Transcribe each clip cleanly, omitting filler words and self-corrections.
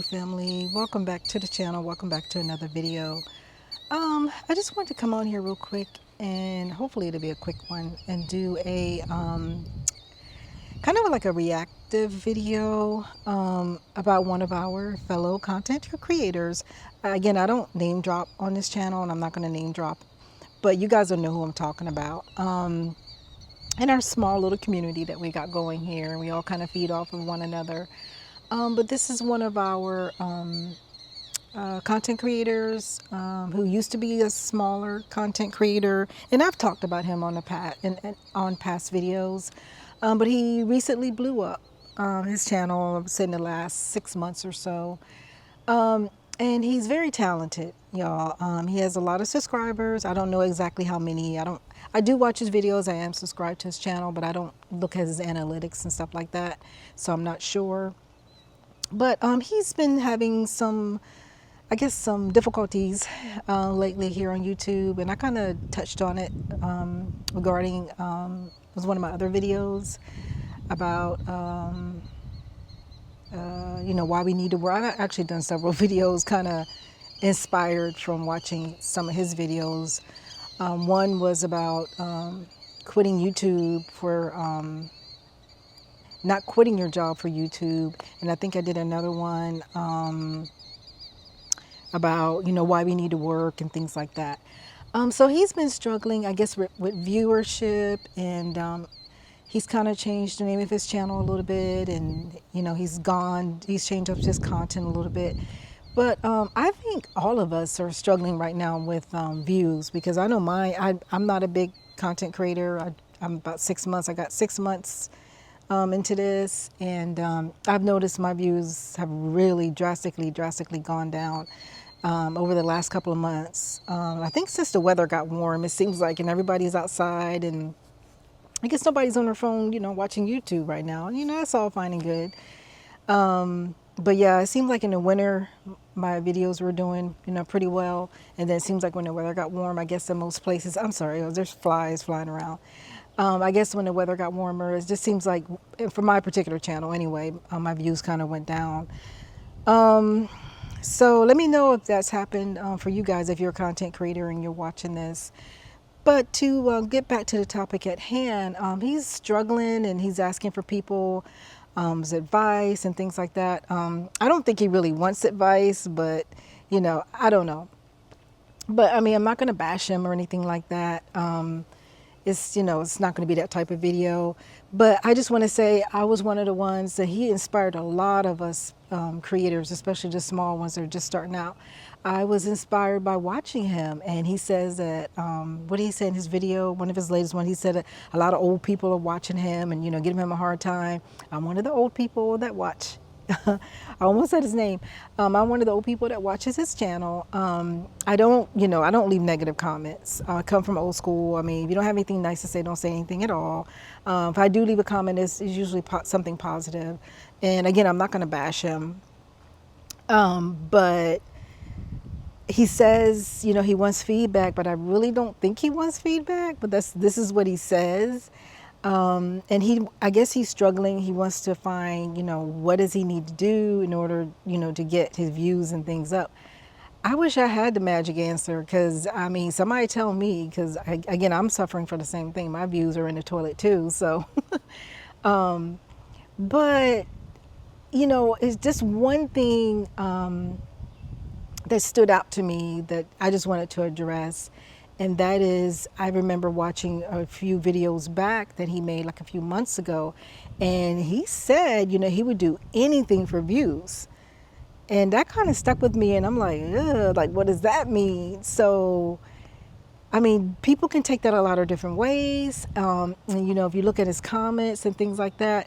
YouTube family, welcome back to the channel. Welcome back to another video. I just wanted to come on here real quick, and hopefully it'll be a quick one, and do a kind of like a reactive video about one of our fellow content creators. Again, I don't name drop on this channel, and I'm not going to name drop, but you guys will know who I'm talking about. In our small little community that we got going here, and we all kind of feed off of one another. But this is one of our content creators who used to be a smaller content creator, and I've talked about him on the on past videos. But he recently blew up his channel, I would say in the last 6 months or so. And he's very talented, y'all. He has a lot of subscribers. I don't know exactly how many. I do watch his videos. I am subscribed to his channel, but I don't look at his analytics and stuff like that, so I'm not sure. But he's been having some, I guess, some difficulties lately here on YouTube, and I kind of touched on it regarding, it was one of my other videos about, why we need to work. I've actually done several videos kind of inspired from watching some of his videos. One was about quitting YouTube for, not quitting your job for YouTube. And I think I did another one about, why we need to work and things like that. So he's been struggling, I guess, with viewership, and he's kind of changed the name of his channel a little bit, and, he's changed up his content a little bit. But I think all of us are struggling right now with views, because I know I'm not a big content creator. I'm about 6 months. I got 6 months into this, and I've noticed my views have really drastically gone down over the last couple of months. I think since the weather got warm, it seems like, and everybody's outside, and I guess nobody's on their phone, watching YouTube right now. That's all fine and good. But yeah, it seemed like in the winter, my videos were doing, pretty well. And then it seems like when the weather got warm, I guess in most places, I'm sorry, there's flies flying around. I guess when the weather got warmer, it just seems like, for my particular channel anyway, my views kind of went down. So let me know if that's happened for you guys, if you're a content creator and you're watching this. But to get back to the topic at hand, he's struggling, and he's asking for people's advice and things like that. I don't think he really wants advice, but, I don't know. But I mean, I'm not going to bash him or anything like that. It's not going to be that type of video. But I just want to say I was one of the ones that he inspired a lot of us creators, especially the small ones that are just starting out. I was inspired by watching him, and he says that, what did he say in his video, one of his latest ones, he said that a lot of old people are watching him and, giving him a hard time. I'm one of the old people that watch. I almost said his name. I'm one of the old people that watches his channel. I don't leave negative comments. I come from old school. I mean, if you don't have anything nice to say, don't say anything at all. If I do leave a comment, it's usually something positive. And again, I'm not going to bash him. But he says, he wants feedback, but I really don't think he wants feedback. But this is what he says. And I guess he's struggling. He wants to find, what does he need to do in order, to get his views and things up. I wish I had the magic answer, because, I mean, somebody tell me, because, again, I'm suffering for the same thing. My views are in the toilet, too. So, but, it's just one thing that stood out to me that I just wanted to address. And that is, I remember watching a few videos back that he made like a few months ago. And he said, he would do anything for views. And that kind of stuck with me. And I'm like, ugh, like, what does that mean? So, I mean, people can take that a lot of different ways. And, if you look at his comments and things like that,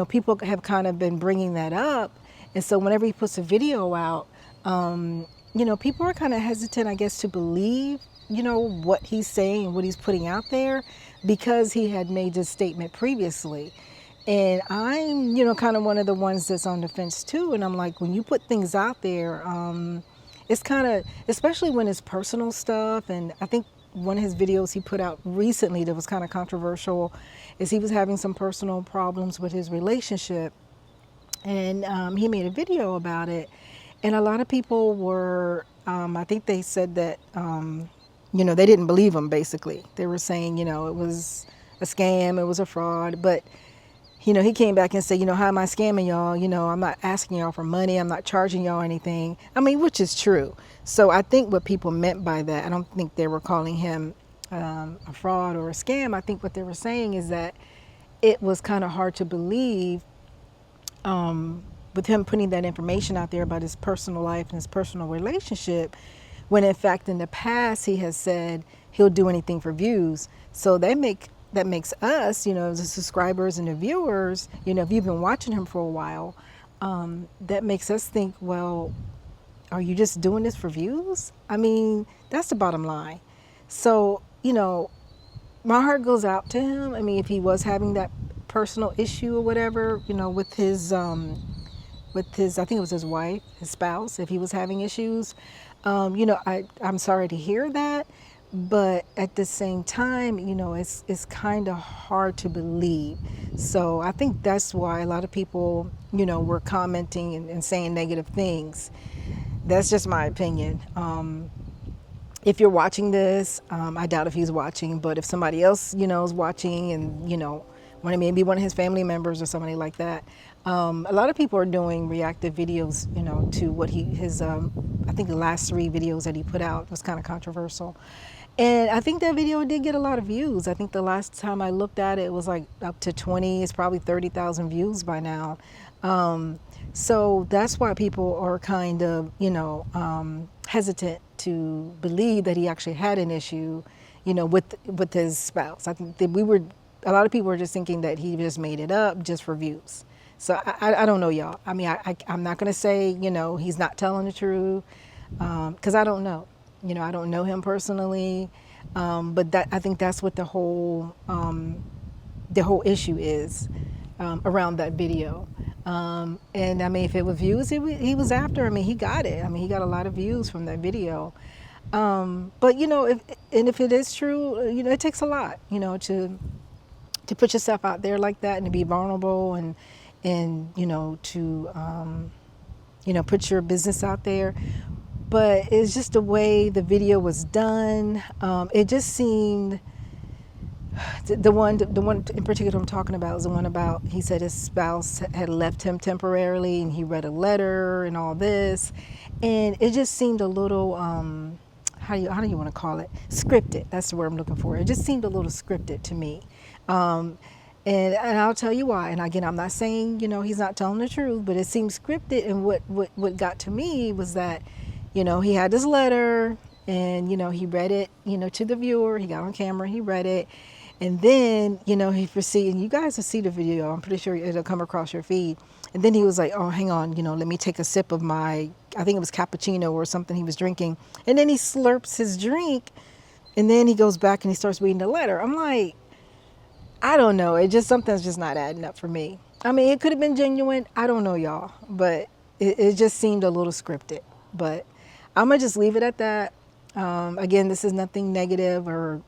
people have kind of been bringing that up. And so whenever he puts a video out, people are kind of hesitant, I guess, to believe, what he's saying and what he's putting out there, because he had made this statement previously. And I'm, kind of one of the ones that's on the fence too. And I'm like, when you put things out there, it's kind of, especially when it's personal stuff. And I think one of his videos he put out recently that was kind of controversial is he was having some personal problems with his relationship. and he made a video about it, and a lot of people were, I think they said that, they didn't believe him. Basically, they were saying, it was a scam, it was a fraud, but he came back and said, how am I scamming y'all? I'm not asking y'all for money. I'm not charging y'all anything. I mean, which is true. So I think what people meant by that, I don't think they were calling him a fraud or a scam. I think what they were saying is that it was kind of hard to believe, with him putting that information out there about his personal life and his personal relationship, when in fact in the past he has said he'll do anything for views. So that makes us, the subscribers and the viewers, if you've been watching him for a while, that makes us think, well, are you just doing this for views? I mean, that's the bottom line. So, my heart goes out to him. I mean, if he was having that personal issue or whatever, with his, I think it was his wife, his spouse, if he was having issues, I'm sorry to hear that, but at the same time, it's kind of hard to believe. So I think that's why a lot of people, were commenting and saying negative things. That's just my opinion. If you're watching this, I doubt if he's watching, but if somebody else, is watching, and, maybe one of his family members or somebody like that, a lot of people are doing reactive videos, to what I think the last 3 videos that he put out was kind of controversial. And I think that video did get a lot of views. I think the last time I looked at it, it was like up to 20, it's probably 30,000 views by now. So that's why people are kind of, hesitant to believe that he actually had an issue, with his spouse. I think that a lot of people were just thinking that he just made it up just for views. So I don't know, y'all. I mean, I'm not going to say, he's not telling the truth, because I don't know. I don't know him personally, but I think that's what the whole issue is, around that video. And I mean, if it was views, he was after. I mean, he got it. I mean, he got a lot of views from that video. But if it is true, it takes a lot, to put yourself out there like that and to be vulnerable, and to put your business out there. But it's just the way the video was done. It just seemed, the one in particular I'm talking about is the one about, he said his spouse had left him temporarily and he read a letter and all this, and it just seemed a little, how do you want to call it, scripted. That's the word I'm looking for. It just seemed a little scripted to me. And I'll tell you why. And again, I'm not saying, he's not telling the truth, but it seemed scripted. And what got to me was that, he had this letter, and, he read it, to the viewer. He got on camera, he read it. And then, he proceeded, and you guys will see the video. I'm pretty sure it'll come across your feed. And then he was like, oh, hang on, let me take a sip of my, I think it was cappuccino or something he was drinking. And then he slurps his drink, and then he goes back and he starts reading the letter. I'm like, I don't know. Something's just not adding up for me. I mean, it could have been genuine. I don't know, y'all. But it just seemed a little scripted. But I'm going to just leave it at that. Again, this is nothing negative or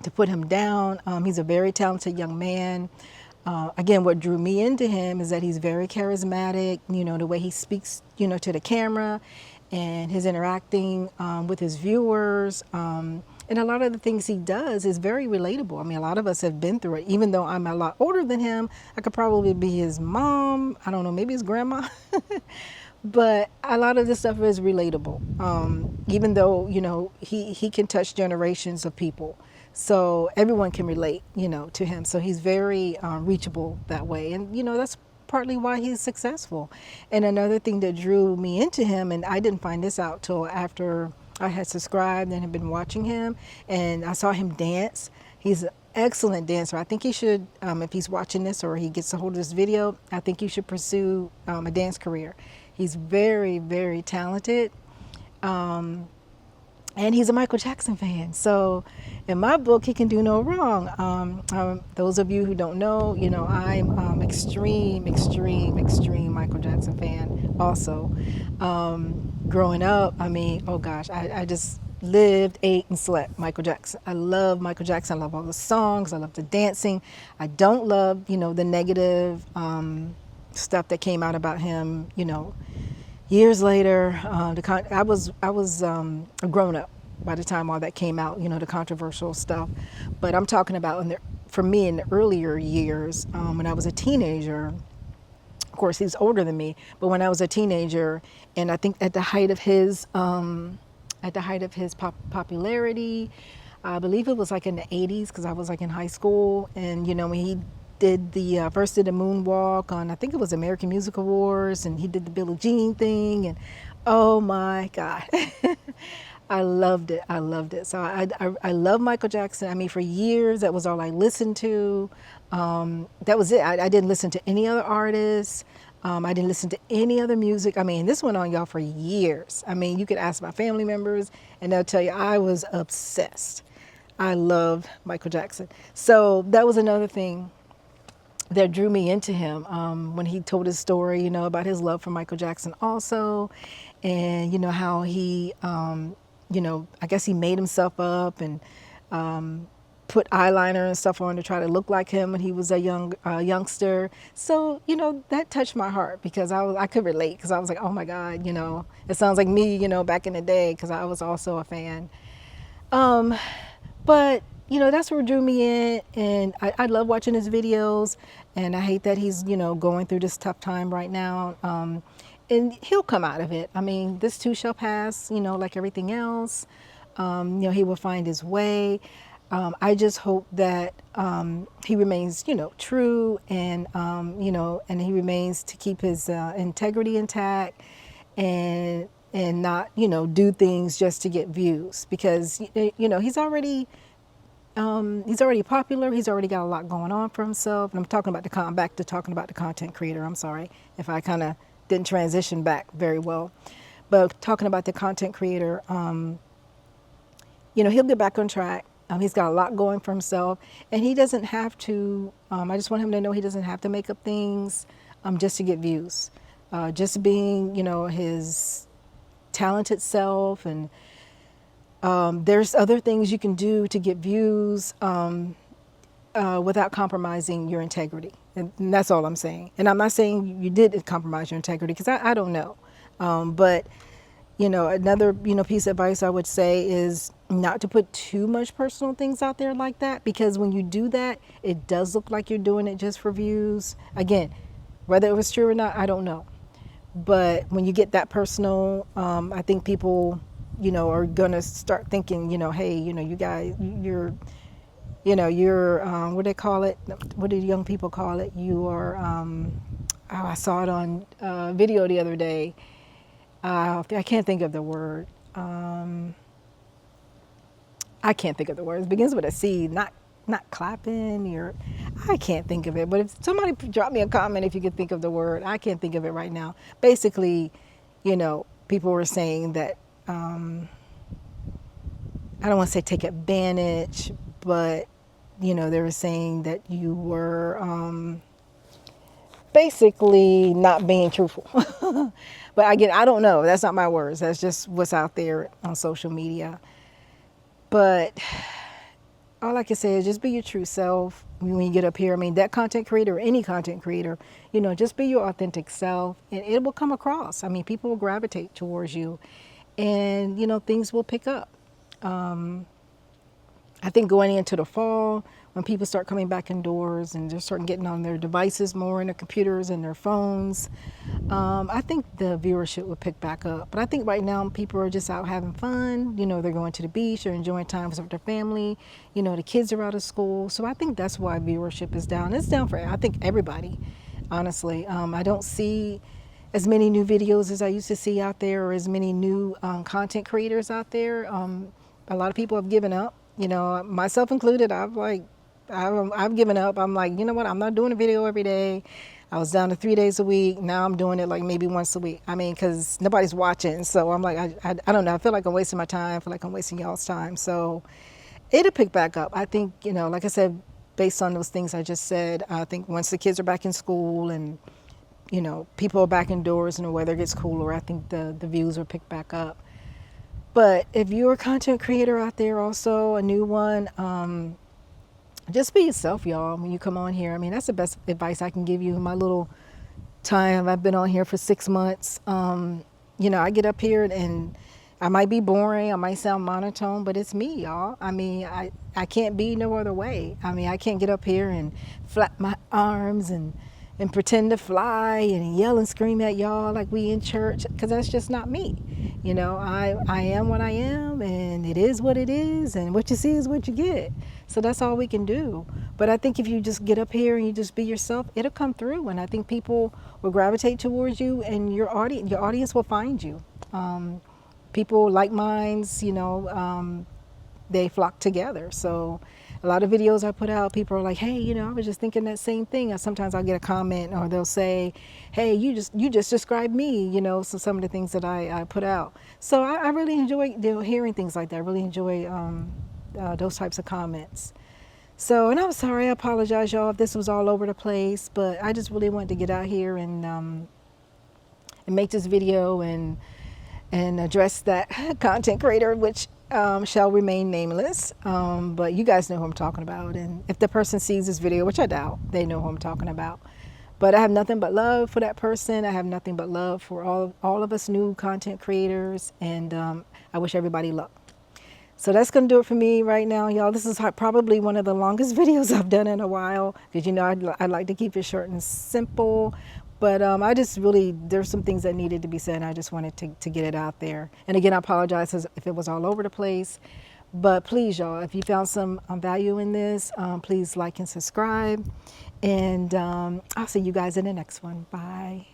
to put him down. He's a very talented young man. Again, what drew me into him is that he's very charismatic, the way he speaks, to the camera, and his interacting with his viewers. And a lot of the things he does is very relatable. I mean, a lot of us have been through it. Even though I'm a lot older than him, I could probably be his mom. I don't know, maybe his grandma. But a lot of this stuff is relatable. Even though, he can touch generations of people. So everyone can relate, to him. So he's very reachable that way. And, that's partly why he's successful. And another thing that drew me into him, and I didn't find this out till after I had subscribed and had been watching him, and I saw him dance. He's an excellent dancer. I think he should, if he's watching this or he gets a hold of this video, I think you should pursue a dance career. He's very, very talented. And he's a Michael Jackson fan. So in my book, he can do no wrong. Those of you who don't know, I'm extreme Michael Jackson fan also. Growing up, I mean, oh gosh, I just lived, ate, and slept Michael Jackson. I love Michael Jackson. I love all the songs. I love the dancing. I don't love, the negative, stuff that came out about him, years later. I was a grown up by the time all that came out, the controversial stuff. But I'm talking about for me in the earlier years, when I was a teenager. Of course, he's older than me, but when I was a teenager, and I think at the height of his popularity, I believe it was like in the 80s, because I was like in high school, and when he did the first did the moonwalk on, I think it was American Music Awards, and he did the Billie Jean thing, and oh my God. I loved it. I loved it. So I love Michael Jackson. I mean, for years, that was all I listened to. That was it. I didn't listen to any other artists. I didn't listen to any other music. I mean, this went on, y'all, for years. I mean, you could ask my family members, and they'll tell you I was obsessed. I loved Michael Jackson. So that was another thing that drew me into him, when he told his story, about his love for Michael Jackson also, and how he, I guess he made himself up and put eyeliner and stuff on to try to look like him when he was a youngster. So that touched my heart, because I could relate, because I was like, oh my God, it sounds like me, back in the day, because I was also a fan. But that's what drew me in, and I love watching his videos, and I hate that he's going through this tough time right now. And he'll come out of it. I mean, this too shall pass, like everything else. He will find his way. I just hope that he remains, true, and and he remains to keep his integrity intact, and not do things just to get views, because he's already popular. He's already got a lot going on for himself. And I'm talking about back to talking about the content creator. I'm sorry if I kind of didn't transition back very well, but talking about the content creator, he'll get back on track. He's got a lot going for himself, and he doesn't have to. I just want him to know he doesn't have to make up things just to get views. Just being, his talented self, and there's other things you can do to get views without compromising your integrity. And that's all I'm saying. And I'm not saying you did compromise your integrity, because I don't know. But, another, piece of advice I would say is not to put too much personal things out there like that, because when you do that, it does look like you're doing it just for views. Again, whether it was true or not, I don't know. But when you get that personal, I think people, are gonna start thinking, hey, you guys, you're what do they call it? What do young people call it? You are, I saw it on video the other day. I can't think of the word. I can't think of the word. It begins with a C, not clapping, or I can't think of it. But if somebody drop me a comment if you can think of the word, I can't think of it right now. Basically, people were saying that, I don't want to say take advantage, but they were saying that you were basically not being truthful. But again, I don't know. That's not my words. That's just what's out there on social media. But all I can say is just be your true self when you get up here. I mean, that content creator or any content creator, just be your authentic self, and it will come across. I mean, people will gravitate towards you, and things will pick up. I think going into the fall, when people start coming back indoors and they're starting getting on their devices more, and their computers and their phones, I think the viewership will pick back up. But I think right now people are just out having fun. They're going to the beach, they're enjoying times with their family. The kids are out of school. So I think that's why viewership is down. It's down for, I think, everybody, honestly. I don't see as many new videos as I used to see out there, or as many new content creators out there. A lot of people have given up, myself included. I've given up. I'm like, you know what? I'm not doing a video every day. I was down to 3 days a week. Now I'm doing it like maybe once a week. I mean, because nobody's watching. So I'm like, I don't know. I feel like I'm wasting my time. I feel like I'm wasting y'all's time. So it'll pick back up. I think, like I said, based on those things I just said, I think once the kids are back in school and, people are back indoors and the weather gets cooler, I think the views will pick back up. But if you're a content creator out there, also a new one, just be yourself, y'all, when you come on here. I mean, that's the best advice I can give you. My little time. I've been on here for 6 months. You know, I get up here and I might be boring, I might sound monotone, but it's me, y'all. I mean, I can't be no other way. I mean, I can't get up here and flap my arms and pretend to fly and yell and scream at y'all like we in church, because that's just not me. You know, I am what I am, and it is what it is, and what you see is what you get. So that's all we can do. But I think if you just get up here and you just be yourself, it'll come through, and I think people will gravitate towards you, and your audience will find you. People like minds, you know, they flock together. So a lot of videos I put out, people are like, hey, you know, I was just thinking that same thing. Or sometimes I'll get a comment, or they'll say, hey, you just described me, you know, so some of the things that I put out. So I really enjoy, you know, hearing things like that. I really enjoy those types of comments. So, and I'm sorry, I apologize, y'all, if this was all over the place, but I just really wanted to get out here and make this video and address that content creator, which shall remain nameless. But you guys know who I'm talking about. And if the person sees this video, which I doubt, they know who I'm talking about. But I have nothing but love for that person. I have nothing but love for all of us new content creators. And I wish everybody luck. So that's going to do it for me right now, y'all. This is probably one of the longest videos I've done in a while, because, you know, I'd like to keep it short and simple. But I just really, there's some things that needed to be said, and I just wanted to get it out there. And again, I apologize if it was all over the place. But please, y'all, if you found some value in this, please like and subscribe. And I'll see you guys in the next one. Bye.